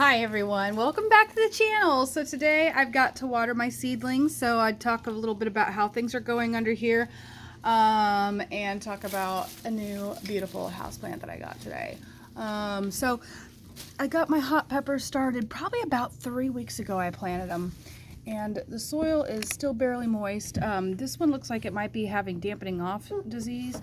Hi everyone, welcome back to the channel. So today I've got to water my seedlings, so I'd talk a little bit about how things are going under here and talk about a new beautiful houseplant that I got today. So I got my hot peppers started probably about 3 weeks ago. I planted them and the soil is still barely moist. This one looks like it might be having dampening off disease,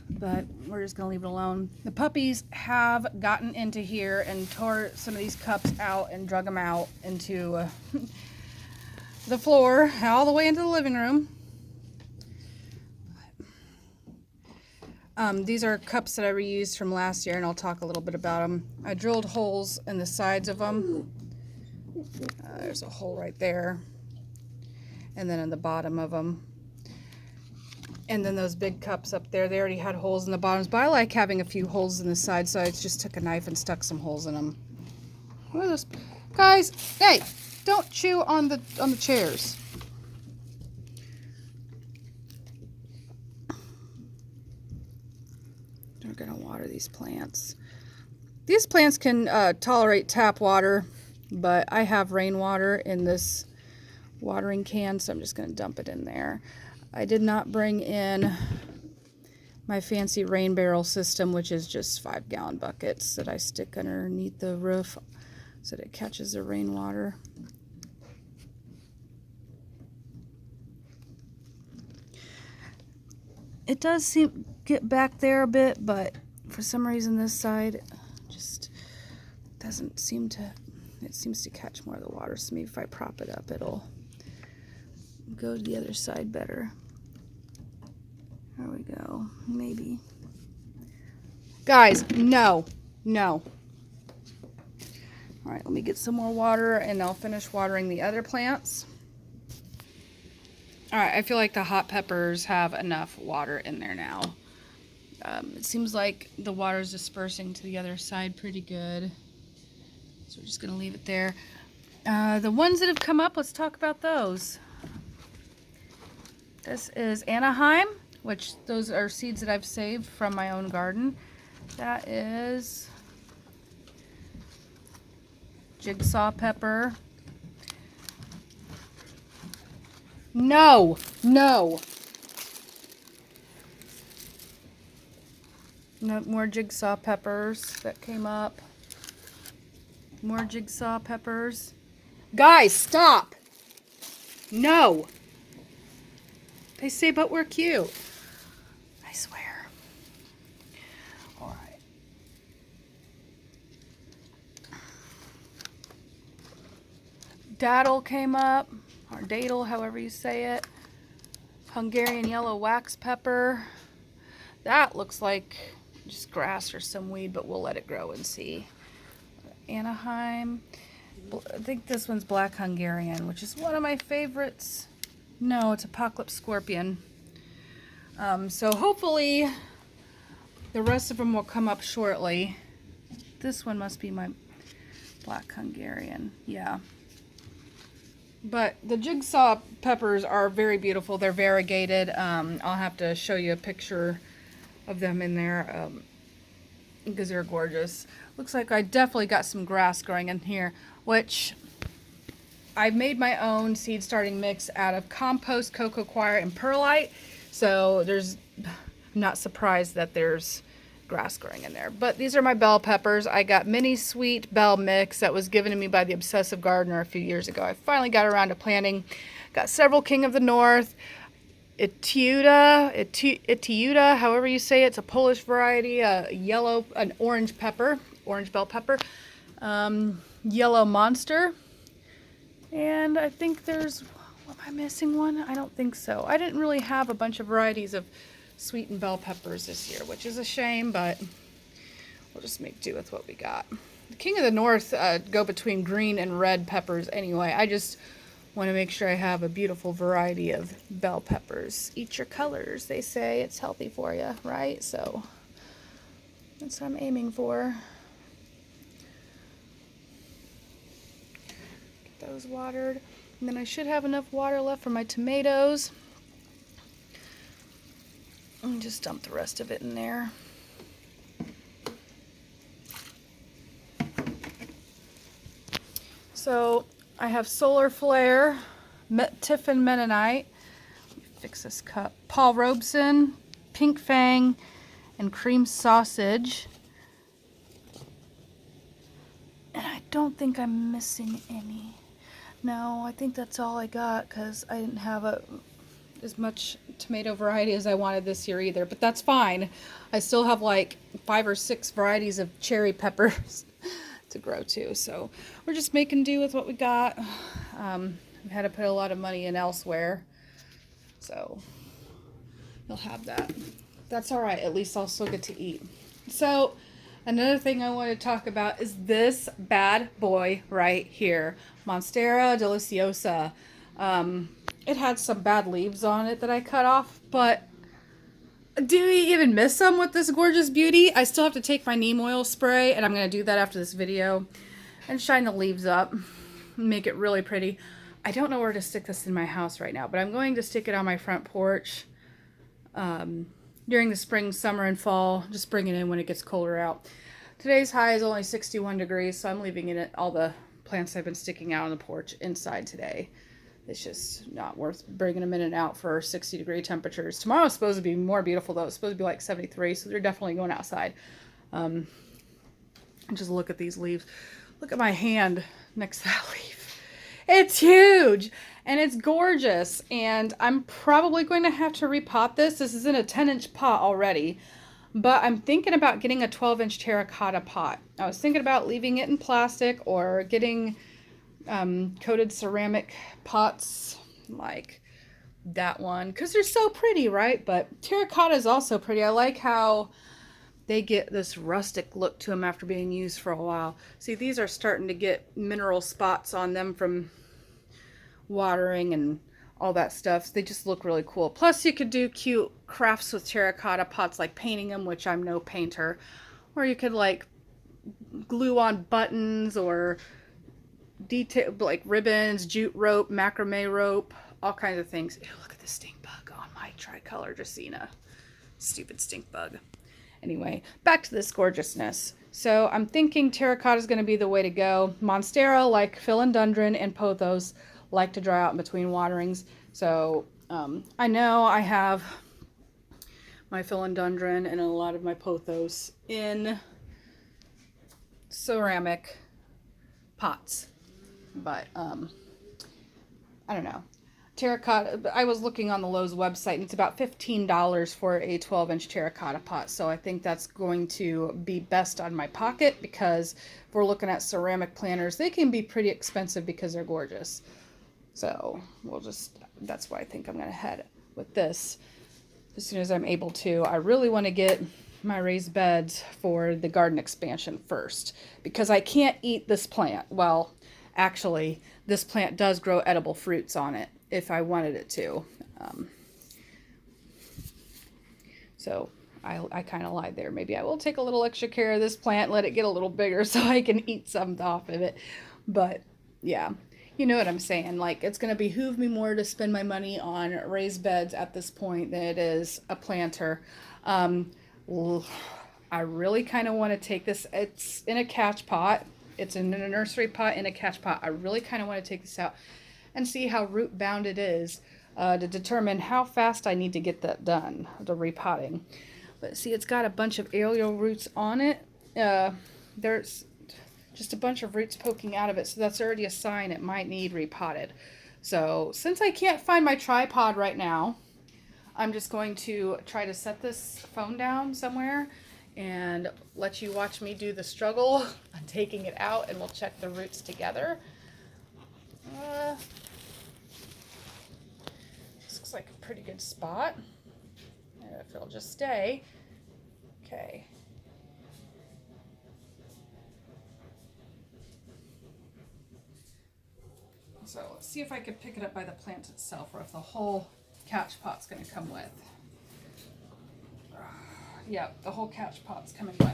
but we're just gonna leave it alone. The puppies have gotten into here and tore some of these cups out and drug them out into the floor, all the way into the living room. These are cups that I reused from last year, and I'll talk a little bit about them. I drilled holes in the sides of them. There's a hole right there, and then in the bottom of them. And then those big cups up there, they already had holes in the bottoms, but I like having a few holes in the side, so I just took a knife and stuck some holes in them. What are those? Guys, hey, don't chew on the chairs. We're gonna water these plants. These plants can tolerate tap water, but I have rainwater in this watering can, so I'm just gonna dump it in there. I did not bring in my fancy rain barrel system, which is just 5-gallon buckets that I stick underneath the roof so that it catches the rainwater. It does seem get back there a bit, but for some reason this side just doesn't seem to, it seems to catch more of the water, so maybe if I prop it up it'll go to the other side better. There we go. Maybe. Guys, no. All right, let me get some more water and I'll finish watering the other plants. All right, I feel like the hot peppers have enough water in there now. It seems like the water is dispersing to the other side pretty good. So we're just gonna leave it there. The ones that have come up, let's talk about those. This is Anaheim, which those are seeds that I've saved from my own garden. That is jigsaw pepper. No. No, more jigsaw peppers that came up. More jigsaw peppers. Guys, stop. No. They say, but we're cute. I swear. All right. Daddle came up, or daddle, however you say it. Hungarian yellow wax pepper. That looks like just grass or some weed, but we'll let it grow and see. Anaheim. I think this one's black Hungarian, which is one of my favorites. No, it's Apocalypse Scorpion. So hopefully the rest of them will come up shortly. This one must be my black Hungarian. Yeah. But the jigsaw peppers are very beautiful. They're variegated. I'll have to show you a picture of them in there because they're gorgeous. Looks like I definitely got some grass growing in here, which I've made my own seed starting mix out of compost, cocoa coir, and perlite. So I'm not surprised that there's grass growing in there. But these are my bell peppers. I got mini sweet bell mix that was given to me by the Obsessive Gardener a few years ago. I finally got around to planting. Got several King of the North, Itiuda, however you say it. It's a Polish variety, an orange bell pepper, yellow monster. And I think am I missing one? I don't think so. I didn't really have a bunch of varieties of sweet and bell peppers this year, which is a shame, but we'll just make do with what we got. The King of the North go between green and red peppers anyway. I just want to make sure I have a beautiful variety of bell peppers. Eat your colors, they say. It's healthy for you, right? So that's what I'm aiming for. Those watered, and then I should have enough water left for my tomatoes. And just dump the rest of it in there. So I have Solar Flare, Tiffin Mennonite, let me fix this cup, Paul Robeson, Pink Fang, and Cream Sausage. And I don't think I'm missing any. No, I think that's all I got because I didn't have as much tomato variety as I wanted this year either, but that's fine. I still have like 5 or 6 varieties of cherry peppers to grow too, so we're just making do with what we got. We had to put a lot of money in elsewhere, so you'll have that. That's all right, at least I'll still get to eat. So another thing I want to talk about is this bad boy right here, Monstera Deliciosa. It had some bad leaves on it that I cut off, but do we even miss some with this gorgeous beauty? I still have to take my neem oil spray, and I'm going to do that after this video, and shine the leaves up, make it really pretty. I don't know where to stick this in my house right now, but I'm going to stick it on my front porch during the spring, summer, and fall. Just bring it in when it gets colder out. Today's high is only 61 degrees, so I'm leaving it all the plants I've been sticking out on the porch inside today. It's just not worth bringing them in and out for 60-degree temperatures. Tomorrow's supposed to be more beautiful, though. It's supposed to be like 73, so they're definitely going outside. Just look at these leaves. Look at my hand next to that leaf. It's huge, and it's gorgeous, and I'm probably going to have to repot this. This is in a 10-inch pot already, but I'm thinking about getting a 12-inch terracotta pot. I was thinking about leaving it in plastic or getting coated ceramic pots like that one, because they're so pretty, right? But terracotta is also pretty. I like how they get this rustic look to them after being used for a while. See, these are starting to get mineral spots on them from watering and all that stuff. They just look really cool. Plus you could do cute crafts with terracotta pots, like painting them, which I'm no painter, or you could like glue on buttons or detail like ribbons, jute rope, macrame rope, all kinds of things. Ew, look at the stink bug on my tricolor Dracaena. Stupid stink bug. Anyway, back to this gorgeousness. So I'm thinking terracotta is going to be the way to go. Monstera, like philodendron and pothos, like to dry out in between waterings. So I know I have my philodendron and a lot of my pothos in ceramic pots. But I don't know. Terracotta, I was looking on the Lowe's website, and it's about $15 for a 12-inch terracotta pot. So I think that's going to be best on my pocket, because if we're looking at ceramic planters, they can be pretty expensive because they're gorgeous. So that's why I think I'm going to head with this as soon as I'm able to. I really want to get my raised beds for the garden expansion first, because I can't eat this plant. Well, actually, this plant does grow edible fruits on it if I wanted it to. So I kind of lied there. Maybe I will take a little extra care of this plant, let it get a little bigger so I can eat some off of it. But yeah, you know what I'm saying. Like, it's going to behoove me more to spend my money on raised beds at this point than it is a planter. I really kind of want to take this. It's in a catch pot. It's in a nursery pot in a catch pot. I really kind of want to take this out and see how root bound it is to determine how fast I need to get that done, the repotting. But see, it's got a bunch of aerial roots on it. There's just a bunch of roots poking out of it, so that's already a sign it might need repotted. So since I can't find my tripod right now, I'm just going to try to set this phone down somewhere and let you watch me do the struggle on taking it out, and we'll check the roots together. This looks like a pretty good spot. If it'll just stay. Okay. So let's see if I can pick it up by the plant itself, or if the whole catch pot's going to come with. Yep, the whole catch pot's coming with.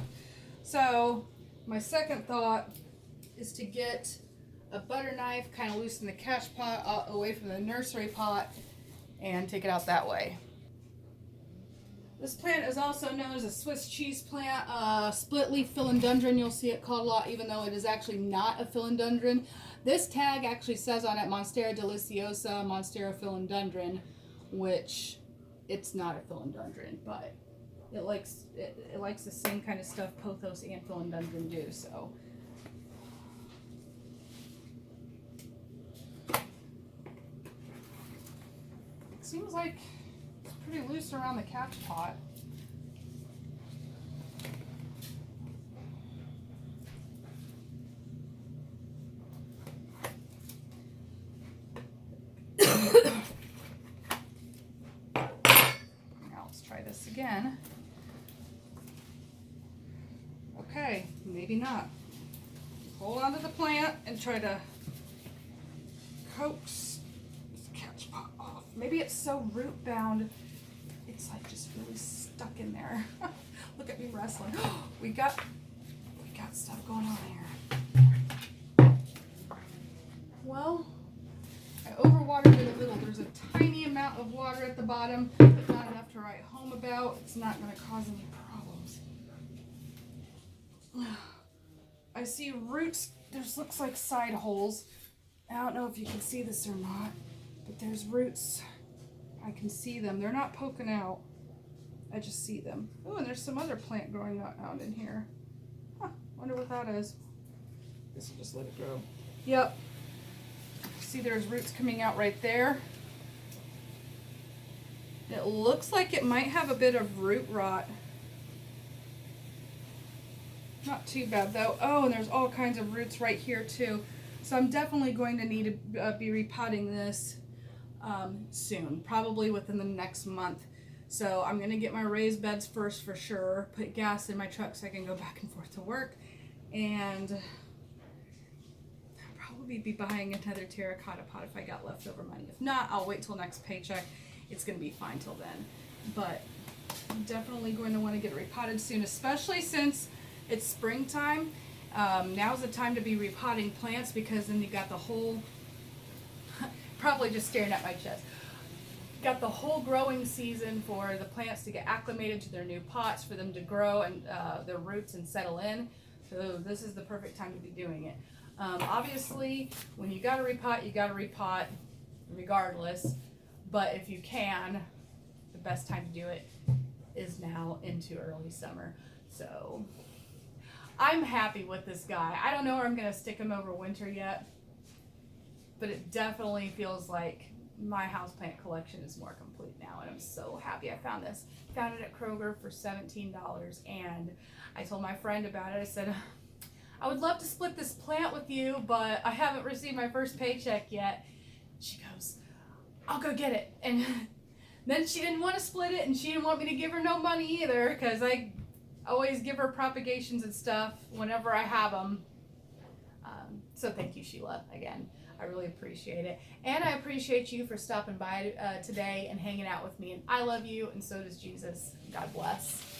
So my second thought is to get a butter knife, kind of loosen the catch pot away from the nursery pot, and take it out that way. This plant is also known as a Swiss cheese plant, split leaf philodendron. You'll see it called a lot, even though it is actually not a philodendron. This tag actually says on it Monstera Deliciosa, Monstera philodendron, which it's not a philodendron, but it likes the same kind of stuff pothos and philodendron do. So. Seems like it's pretty loose around the catch pot. Now let's try this again. Okay, maybe not. Hold on to the plant and try to coax this catch pot off. Maybe it's so root bound, it's like just really stuck in there. Look at me wrestling. We got stuff going on here. Well, I overwatered it a little. There's a tiny amount of water at the bottom, but not enough to write home about. It's not going to cause any problems. I see roots. There's looks like side holes. I don't know if you can see this or not, but there's roots. I can see them. They're not poking out. I just see them. Oh, and there's some other plant growing out in here. Huh, wonder what that is. Guess we'll just let it grow. Yep. See, there's roots coming out right there. It looks like it might have a bit of root rot. Not too bad though. Oh, and there's all kinds of roots right here too. So I'm definitely going to need to be repotting this soon, probably within the next month. So I'm going to get my raised beds first for sure, put gas in my truck so I can go back and forth to work, and I'll probably be buying another terracotta pot if I got leftover money. If not, I'll wait till next paycheck. It's going to be fine till then. But I'm definitely going to want to get it repotted soon, especially since it's springtime. Now's the time to be repotting plants, because then you got the whole, probably just staring at my chest, got the whole growing season for the plants to get acclimated to their new pots, for them to grow and their roots and settle in. So this is the perfect time to be doing it. Obviously, when you gotta repot, you gotta repot regardless. But if you can, the best time to do it is now into early summer. So I'm happy with this guy. I don't know where I'm gonna stick him over winter yet, but it definitely feels like my houseplant collection is more complete now, and I'm so happy I found this. Found it at Kroger for $17, and I told my friend about it. I said, I would love to split this plant with you, but I haven't received my first paycheck yet. She goes, I'll go get it. And then she didn't want to split it, and she didn't want me to give her no money either, because I always give her propagations and stuff whenever I have them. So thank you, Sheila, again. I really appreciate it. And I appreciate you for stopping by today and hanging out with me. And I love you, and so does Jesus. God bless.